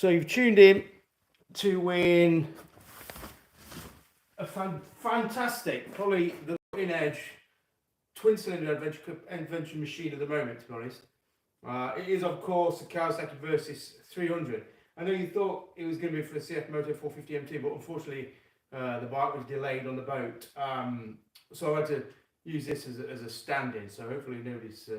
So you've tuned in to win a fantastic, probably the cutting edge twin-cylinder adventure machine at the moment, to be honest. It is, of course, the Kawasaki Versys 300. I know you thought it was going to be for the CF Moto 450 MT, but unfortunately the bike was delayed on the boat. So I had to use this as a stand-in, so hopefully nobody's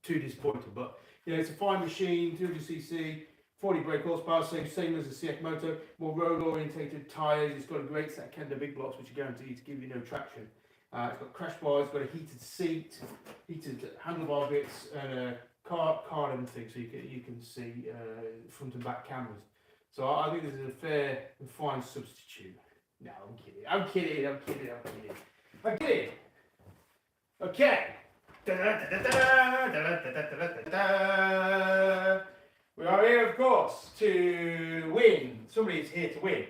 too disappointed. But it's a fine machine, 200cc, 40 brake horsepower, same as the CF Moto, more road-orientated tyres. It's got a great set of Kenda big blocks, which are guaranteed to give you no traction. It's got crash bars, it's got a heated seat, heated handlebar bits, and a card and thing, so you can see front and back cameras. So I think this is a fair and fine substitute. No, I'm kidding. Okay. We are here, of course, to win. Somebody's here to win.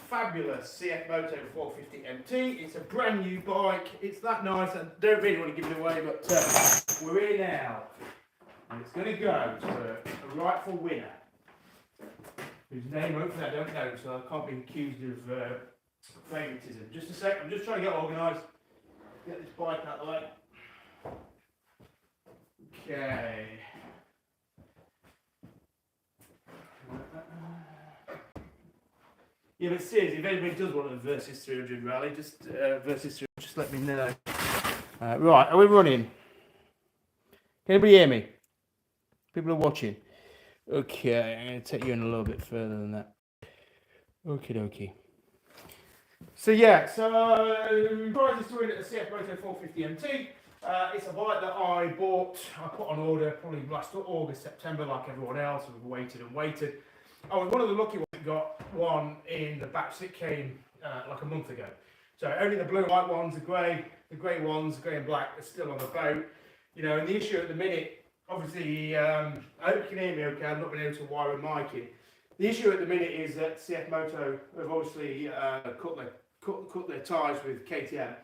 Fabulous CF Moto 450 MT. It's a brand new bike. It's that nice. I don't really want to give it away, but we're here now. And it's going to go to a rightful winner, whose name hopefully I don't know, so I can't be accused of favouritism. Just a sec, I'm just trying to get organised. Get this bike out of the way. Okay. Yeah, but seriously, if anybody does want a Versys 300 rally, just Versys 300, just let me know. Right, are we running? Can anybody hear me? People are watching. Okay, I'm going to take you in a little bit further than that. Okie dokie. So prizes to win at the CF Moto 450 MT. It's a bike that I put on order probably last August, September, like everyone else. We've waited and waited. I was one of the lucky ones that got one in the batch that came like a month ago. So only the blue and white ones, the grey ones, grey and black, are still on the boat. And the issue at the minute, obviously, I hope you can hear me okay. I've not been able to wire a mic in. The issue at the minute is that CF Moto have obviously cut their ties with KTM.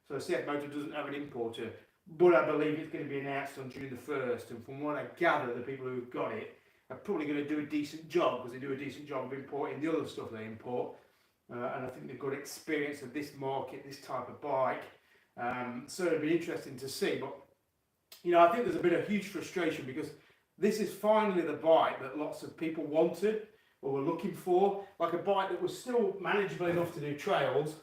So CF Moto doesn't have an importer, but I believe it's going to be announced on June the 1st. And from what I gather, the people who've got it are probably going to do a decent job, because they do a decent job of importing the other stuff they import. And I think they've got experience of this market, this type of bike. So it'll be interesting to see. But I think there's been a huge frustration, because this is finally the bike that lots of people wanted or were looking for. Like a bike that was still manageable enough to do trails,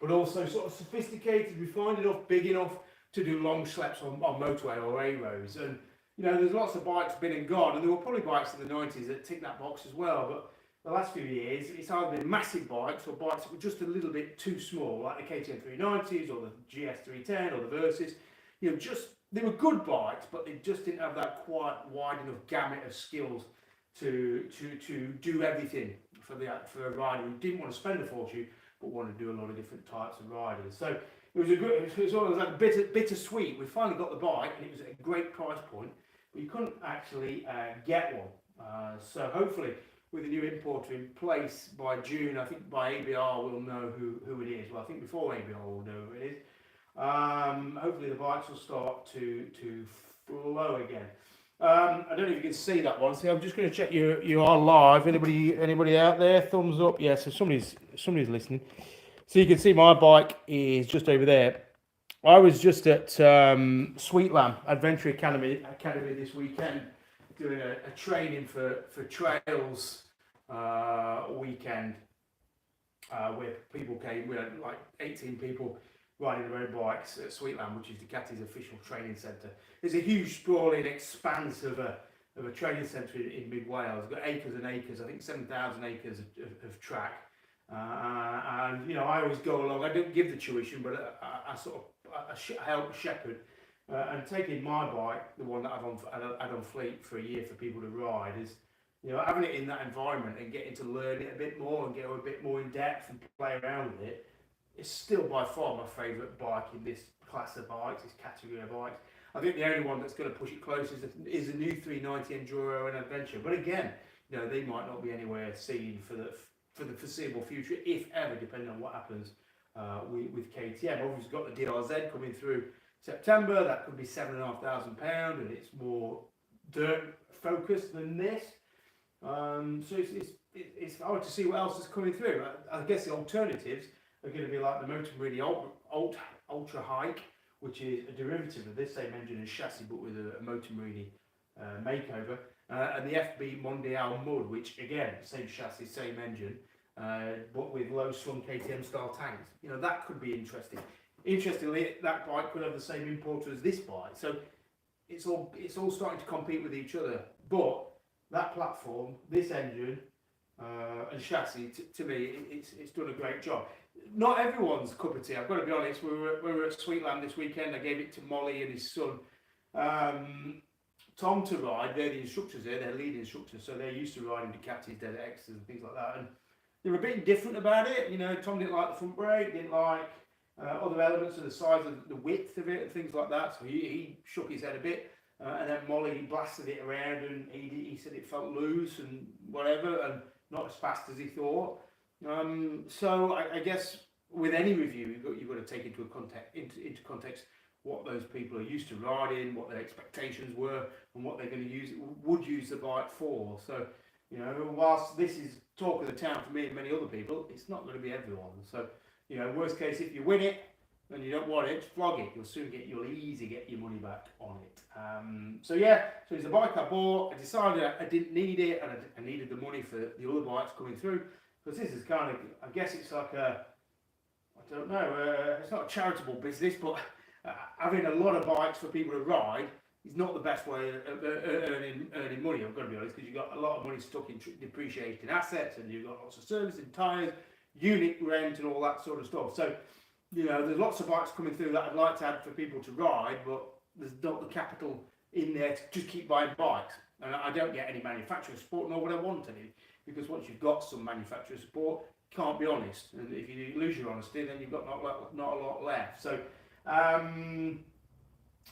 but also sort of sophisticated, refined enough, big enough to do long schleps on motorway or A roads. And there's lots of bikes been and gone, and there were probably bikes in the 90s that ticked that box as well. But the last few years, it's either been massive bikes or bikes that were just a little bit too small, like the KTM 390s or the GS 310 or the Versys. They were good bikes, but they just didn't have that quite wide enough gamut of skills to do everything for a rider who didn't want to spend a fortune but wanted to do a lot of different types of riders. So it was always like bittersweet. We finally got the bike, and it was at a great price point, but you couldn't actually get one. So hopefully, with the new importer in place by June, I think by ABR we'll know who it is. Well, I think before ABR we'll know who it is. Hopefully the bikes will start to flow again. I don't know if you can see that one. See, I'm just going to check you are live. Anybody out there? Thumbs up. Yeah, so somebody's listening. So you can see my bike is just over there. I was just at Sweet Lamb Adventure Academy this weekend, doing a training for trails weekend, where people came. We had like 18 people riding their own bikes at Sweet Lamb, which is Ducati's official training centre. There's a huge sprawling expanse of a training centre in mid Wales. It's got acres and acres, I think 7,000 acres of track. And I always go along. I don't give the tuition, but I help shepherd. And taking my bike, the one that I've had on fleet for a year for people to ride, is having it in that environment and getting to learn it a bit more and get a bit more in depth and play around with it. It's still by far my favourite bike in this class of bikes, this category of bikes. I think the only one that's going to push it close is the new 390 Enduro and Adventure. But again, they might not be anywhere seen for the foreseeable future, if ever, depending on what happens with KTM. Obviously, got the DRZ coming through September. That could be £7,500, and it's more dirt focused than this. So it's hard to see what else is coming through. I guess the alternatives are going to be like the Moto Ultra Hike, which is a derivative of this same engine and chassis, but with a Moto makeover, and the FB Mondial Mud, which again, same chassis, same engine, but with low slung KTM style tanks. You know, that could be interesting. Interestingly, that bike could have the same importer as this bike, so it's all starting to compete with each other. But that platform, this engine and chassis, to me, it's done a great job. Not everyone's cup of tea, I've got to be honest. We were at Sweetland this weekend. I gave it to Molly and his son Tom to ride. They're the instructors there, they're lead instructors, so they're used to riding Ducatis, Desert X's and things like that. And they were a bit different about it. You know, Tom didn't like the front brake, didn't like other elements of the size of the width of it and things like that. So he shook his head a bit. And then Molly blasted it around, and he said it felt loose and whatever, and not as fast as he thought. So I guess with any review, you've got to take into context what those people are used to riding, what their expectations were, and what they're going to would use the bike for. So, you know, whilst this is talk of the town for me and many other people, it's not going to be everyone. So, you know, worst case, if you win it and you don't want it, flog it. You'll easily get your money back on it. So it's a bike I bought. I decided I didn't need it, and I needed the money for the other bikes coming through, because this is kind of, I guess it's like I don't know, it's not a charitable business, but having a lot of bikes for people to ride is not the best way of earning money. I've got to be honest, because you've got a lot of money stuck in depreciating assets, and you've got lots of servicing, tyres, unit rent, and all that sort of stuff. So, you know, there's lots of bikes coming through that I'd like to add for people to ride, but there's not the capital in there to just keep buying bikes. And I don't get any manufacturer support, nor would I want any, because once you've got some manufacturer support, you can't be honest. And if you lose your honesty, then you've got not a lot left. So,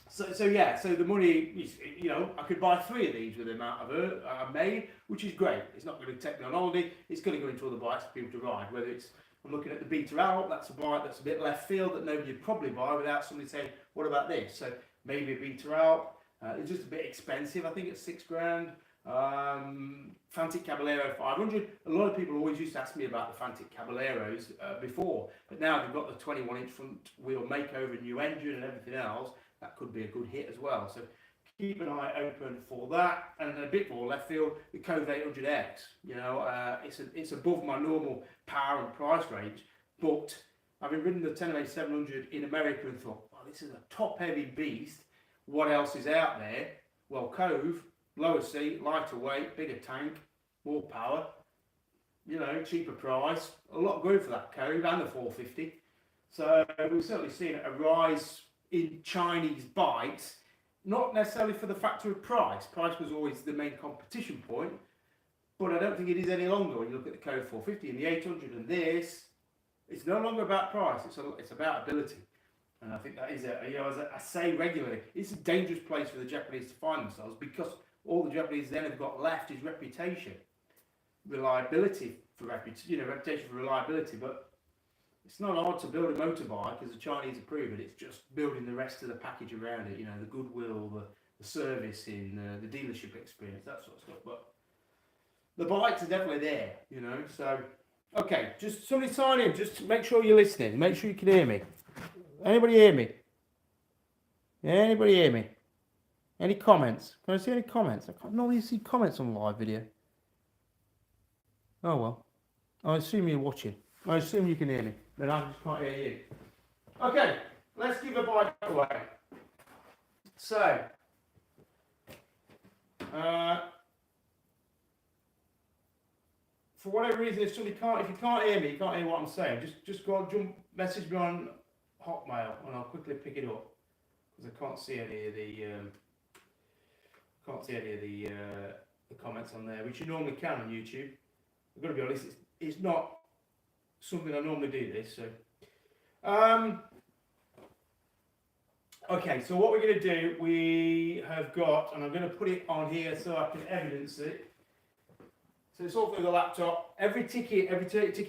so the money is, you know, I could buy 3 of these with the amount I've made, which is great. It's not going to take me on holiday. It's going to go into other bikes for people to ride, whether it's, I'm looking at the Beta Alp, that's a bike that's a bit left field that nobody would probably buy without somebody saying, what about this? So maybe a Beta Alp. It's just a bit expensive, I think it's $6,000. Fantic Caballero 500. A lot of people always used to ask me about the Fantic Caballeros before, but now they've got the 21-inch front wheel makeover, new engine and everything else. That could be a good hit as well. So keep an eye open for that. And a bit more left field, the Cove 800X. You know, it's above my normal power and price range, but having ridden the 1008 700 in America and thought, oh, this is a top-heavy beast. What else is out there? Well, Cove, lower seat, lighter weight, bigger tank, more power. You know, cheaper price. A lot going for that Cove and the 450. So we've certainly seen a rise in Chinese bikes. Not necessarily for the factor of price. Price was always the main competition point, but I don't think it is any longer when you look at the Code 450 and the 800 and this. It's no longer about price. It's about ability, and I think that is as I say regularly, it's a dangerous place for the Japanese to find themselves, because all the Japanese then have got left is reputation, reliability for reputation for reliability, but. It's not hard to build a motorbike, as the Chinese have proven. It's just building the rest of the package around it. You know, the goodwill, the servicing, the dealership experience, that sort of stuff. But the bikes are definitely there, you know. So, okay, just somebody sign in. Just make sure you're listening. Make sure you can hear me. Anybody hear me? Anybody hear me? Any comments? Can I see any comments? I can't normally see comments on live video. Oh well. I assume you're watching. I assume you can hear me, but I just can't hear you. Okay, let's give a bike away. So, for whatever reason, if you can't hear me, you can't hear what I'm saying, just go and message me on Hotmail, and I'll quickly pick it up, because I can't see any of the comments on there, which you normally can on YouTube. I've got to be honest, it's not something I normally do this, so okay, so what we're going to do, we have got, and I'm going to put it on here so I can evidence it. So it's all through the laptop. Every ticket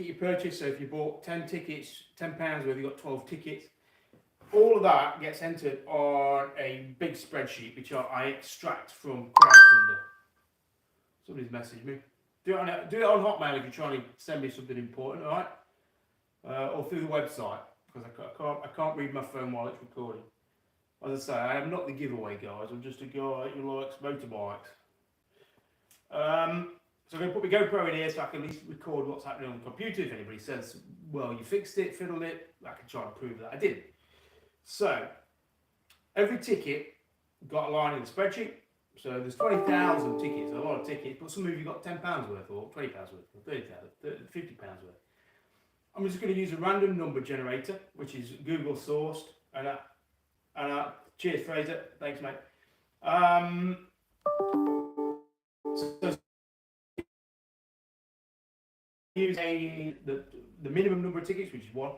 you purchase, so if you bought 10 tickets, £10 worth, you got 12 tickets, all of that gets entered on a big spreadsheet which I extract from Crowdfunder. Somebody's messaged me. Do it on Hotmail if you're trying to send me something important, all right? Or through the website, because I can't read my phone while it's recording. As I say, I am not the giveaway guys. I'm just a guy who likes motorbikes. So I'm going to put my GoPro in here so I can at least record what's happening on the computer. If anybody says, well, you fixed it, fiddled it, I can try and prove that I did. So, every ticket got a line in the spreadsheet. So there's 20,000 tickets, a lot of tickets, but some of you got £10 worth, or £20 worth, or £30,000, £50 worth. I'm just going to use a random number generator, which is Google sourced, and cheers Fraser, thanks mate. So use the minimum number of tickets, which is 1,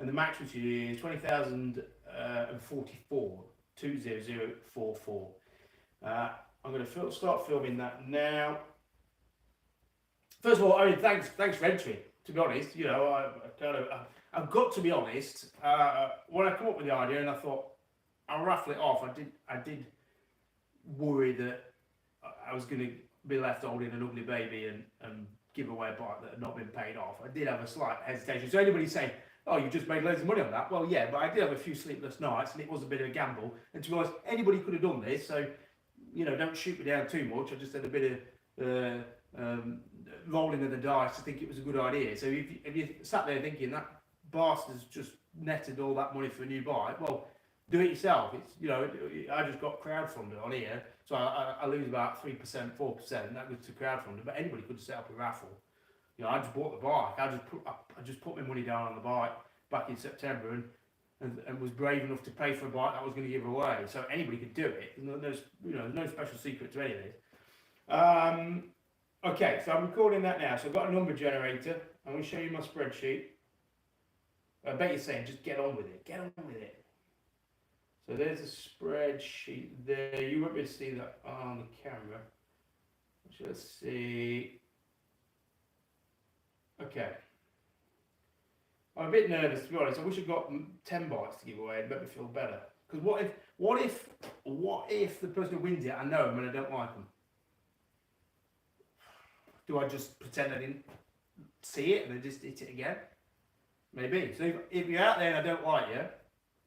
and the max, which is 20,044, 20044. I'm going to start filming that now. First of all, I mean, thanks for entering. To be honest, you know, I've got to be honest. When I come up with the idea, and I thought I'll raffle it off, I did worry that I was going to be left holding an ugly baby and give away a bike that had not been paid off. I did have a slight hesitation. So anybody saying, oh, you just made loads of money on that? Well, yeah, but I did have a few sleepless nights, and it was a bit of a gamble. And to be honest, anybody could have done this. So, you know, don't shoot me down too much. I just had a bit of rolling of the dice to think it was a good idea. So if you sat there thinking that bastard's just netted all that money for a new bike, well, do it yourself. It's, you know, I just got crowdfunded on here, so I lose about 3%, 4%. That goes to crowdfunding, but anybody could set up a raffle. You know, I just bought the bike. I just put my money down on the bike back in September, and was brave enough to pay for a bike that I was going to give away. So anybody could do it. There's no special secret to any of this. Okay, so I'm recording that now. So I've got a number generator. I'm going to show you my spreadsheet. I bet you're saying, just get on with it. Get on with it. So there's a spreadsheet there. You won't be able to see that on the camera. Let's see. Okay. I'm a bit nervous, to be honest. I wish I'd got 10 bikes to give away. It'd make me feel better. Because what if the person who wins it, I know them and I don't like them? Do I just pretend I didn't see it and I just hit it again? Maybe. So if you're out there and I don't like you,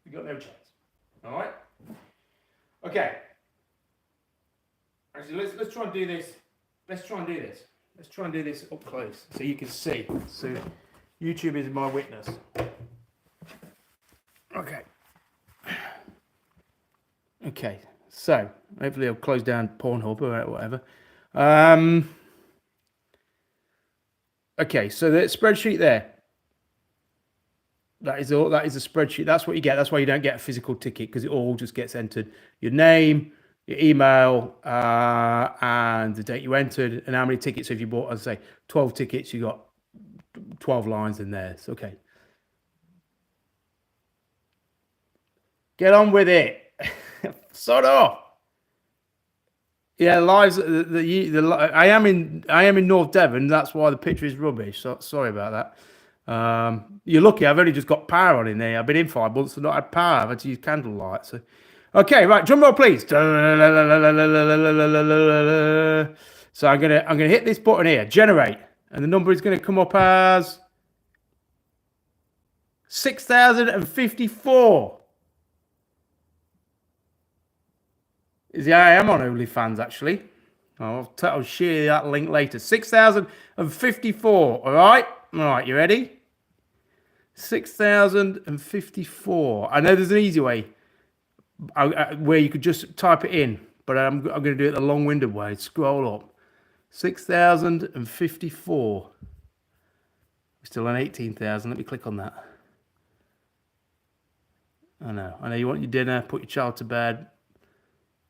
you've got no chance. All right? Okay. Actually, let's try and do this. Let's try and do this up close so you can see. So YouTube is my witness. Okay. Okay. So hopefully I'll close down Pornhub or whatever. Okay, so the spreadsheet there. That is all. That is a spreadsheet. That's what you get. That's why you don't get a physical ticket, because it all just gets entered. Your name, your email, and the date you entered, and how many tickets. So if you bought, as I say, 12 tickets, you got 12 lines in there. So, okay. Get on with it. Sod off. Yeah, lives. I am in North Devon. That's why the picture is rubbish. So sorry about that. You're lucky. I've only just got power on in there. I've been in 5 months and not had power. I've had to use candlelight. So, okay, right. Drum roll, please. So I'm gonna hit this button here, generate, and the number is gonna come up as 6,054. I am on OnlyFans, actually. I'll share that link later. 6,054. All right? All right, you ready? 6,054. I know there's an easy way where you could just type it in, but I'm going to do it the long-winded way. Scroll up. 6,054. We're still on 18,000. Let me click on that. I know you want your dinner, put your child to bed.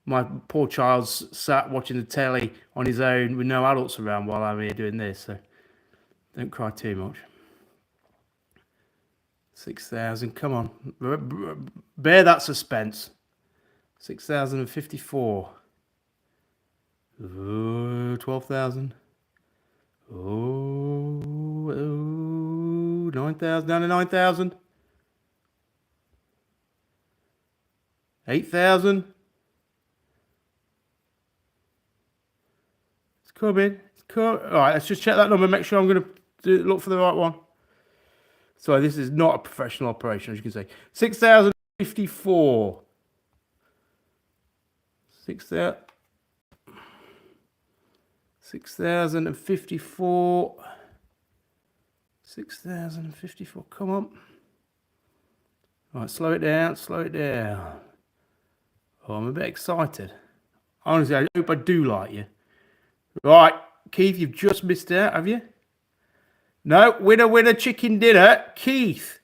My poor child's sat watching the telly on his own with no adults around while I'm here doing this, so don't cry too much. 6,000, come on. Bear that suspense. 6,054. Oh, 12,000. Oh, 9,000, down to 9,000. 8,000. coming. It's coming. All right, let's just check that number. Make sure I'm going to look for the right one. Sorry, this is not a professional operation, as you can see. 6,054. 6,054. 6,054. Come on. All right, slow it down. Slow it down. Oh, I'm a bit excited. Honestly, I hope I do like you. Right, Keith, you've just missed out, have you? No, winner, chicken dinner. Keith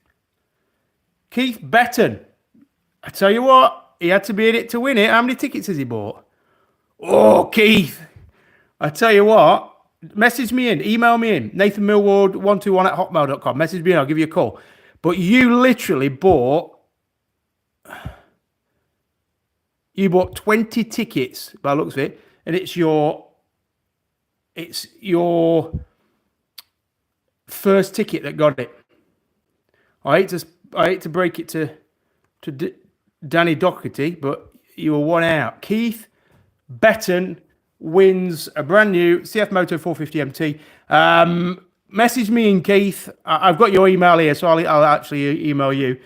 Betton. I tell you what, he had to be in it to win it. How many tickets has he bought? Oh, Keith. I tell you what, message me in, email me in, nathanmillward121@hotmail.com. Message me in, I'll give you a call. But you literally bought 20 tickets by the looks of it, and it's your first ticket that got it. I hate to break it to Danny Doherty, but you were one out. Keith Betton wins a brand new CF Moto 450 MT. Message me in, Keith. I've got your email here, so I'll actually email you.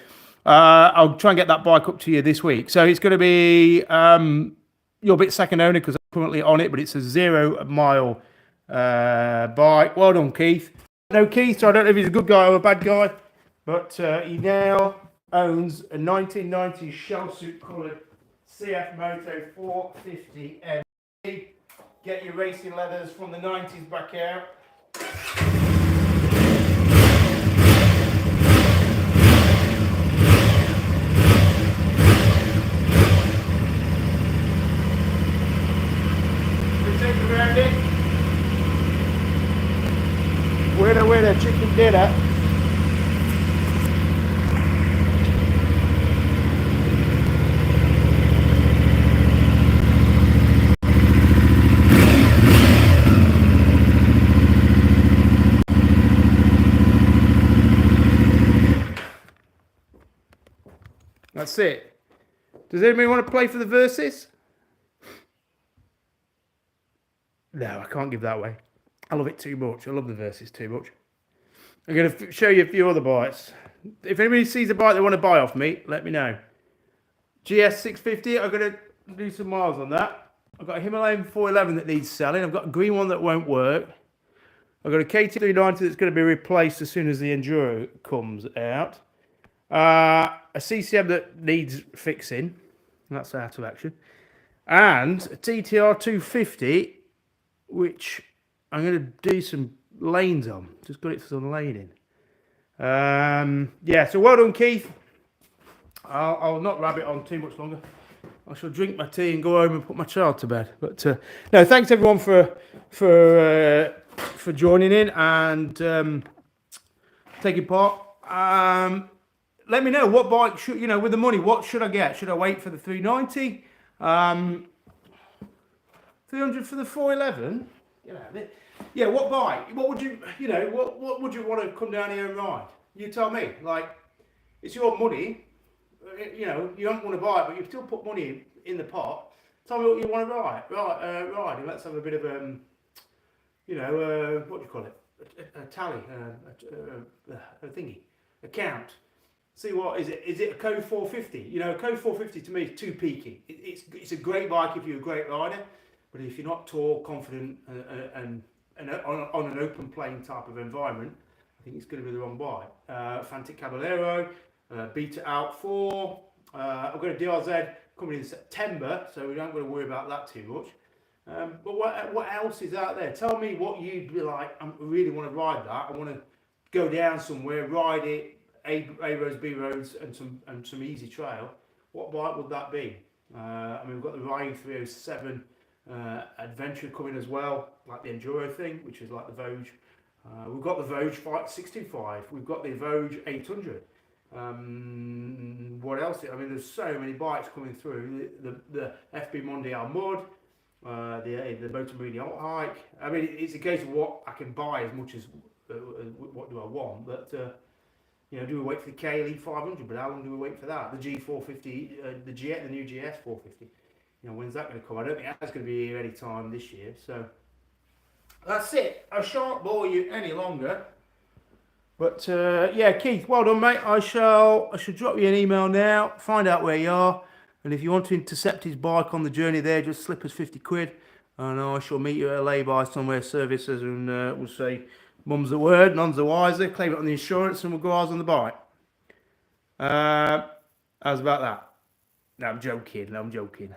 I'll try and get that bike up to you this week. So it's going to be you're a bit second owner because I'm currently on it, but it's a 0 mile bike. Well done, Keith. No, Keith, so I don't know if he's a good guy or a bad guy, but he now owns a 1990 shell suit coloured CF Moto 450 MT. Get your racing leathers from the 90s back out. Winner, chicken dinner. That's it. Does anybody want to play for the verses? No, I can't give that away. I love it too much. I love the verses too much. I'm going to show you a few other bikes. If anybody sees a bike they want to buy off me, let me know. GS 650, I'm going to do some miles on that. I've got a Himalayan 411 that needs selling. I've got a green one that won't work. I've got a KT390 that's going to be replaced as soon as the Enduro comes out. A CCM that needs fixing. That's out of action. And a TTR 250, which I'm going to do some lanes on. Just got it for some laning. Yeah, so well done, Keith. I'll not rabbit on too much longer. I shall drink my tea and go home and put my child to bed. But no, thanks everyone for joining in and taking part. Let me know what bike should, with the money, what should I get? Should I wait for the 390? 300 for the 411? Yeah, what bike? What would you, what would you want to come down here and ride? You tell me. Like, it's your money. You don't want to buy it, but you still put money in the pot. Tell me what you want to ride. Ride, and let's have a bit of what do you call it? A tally, a thingy, a count. See what is it? Is it a Code 450? A Code 450 to me is too peaky. It's a great bike if you're a great rider, but if you're not tall, confident, and on an open plane type of environment, I think it's going to be the wrong bike. Fantic Caballero, Beta Out 4. I've got a DRZ coming in September, so we don't got to worry about that too much. But what else is out there? Tell me what you'd be like. I really want to ride that. I want to go down somewhere, ride it, A roads, B roads, and some easy trail. What bike would that be? We've got the Ryan 307 Adventure coming as well, like the Enduro thing, which is like the Vogue. We've got the Vogue 625. We've got the Vogue 800. What else? There's so many bikes coming through. The FB Mondial Mud, the Moto Mini Alt Hike. It's a case of what I can buy as much as what do I want. But do we wait for the KLE 500? But how long do we wait for that? The G450, the new GS 450. When's that going to come? I don't think that's going to be here any time this year. So that's it. I shan't bore you any longer. But yeah, Keith, well done, mate. I should drop you an email now, find out where you are, and if you want to intercept his bike on the journey there, just slip us 50 quid, and I shall meet you at a lay-by somewhere services, and we'll say, mum's the word, none's the wiser, claim it on the insurance, and we'll go ours on the bike. How's about that? No, I'm joking.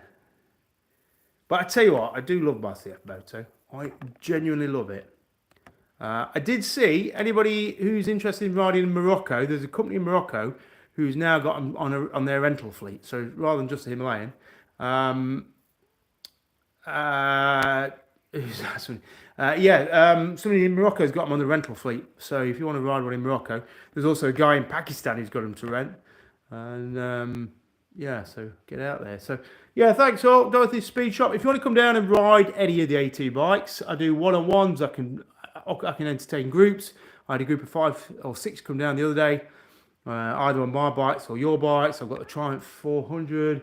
But I tell you what, I do love my CF Moto. I genuinely love it. I did see anybody who's interested in riding in Morocco. There's a company in Morocco who's now got them on their rental fleet. So rather than just the Himalayan, somebody in Morocco's got them on the rental fleet. So if you want to ride one in Morocco, there's also a guy in Pakistan who's got them to rent. And yeah, so get out there. So yeah, thanks all. Dorothy's Speed Shop. If you want to come down and ride any of the AT bikes, I do one-on-ones. I can entertain groups. I had a group of 5 or 6 come down the other day, either on my bikes or your bikes. I've got the Triumph 400,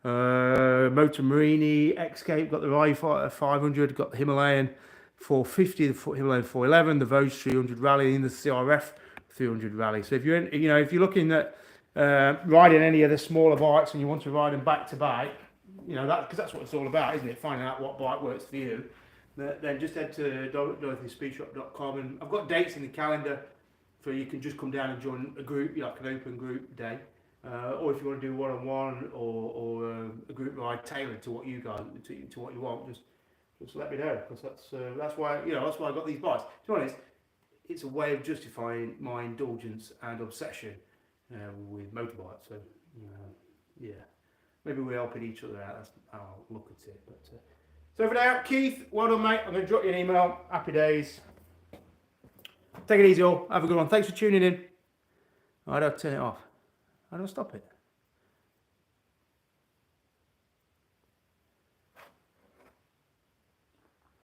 Moto Marini, Escape, got the Rai 500, got the Himalayan 450, the Himalayan 411, the Vosges 300 Rally, and the CRF 300 Rally. So if you're if you're looking at riding any of the smaller bikes and you want to ride them back to back, because that's what it's all about, isn't it? Finding out what bike works for you. Then just head to dorothyspeedshop.com, and I've got dates in the calendar for you can just come down and join a group, like an open group day, or if you want to do one-on-one or a group ride tailored to what you guys to what you want, just let me know, because that's why I got these bikes. To be honest, it's a way of justifying my indulgence and obsession with motorbikes. So yeah, maybe we're helping each other out. That's how I'll look at it. But so for now, Keith, well done, mate. I'm going to drop you an email. Happy days. Take it easy, all. Have a good one. Thanks for tuning in. I don't turn it off. I don't stop it.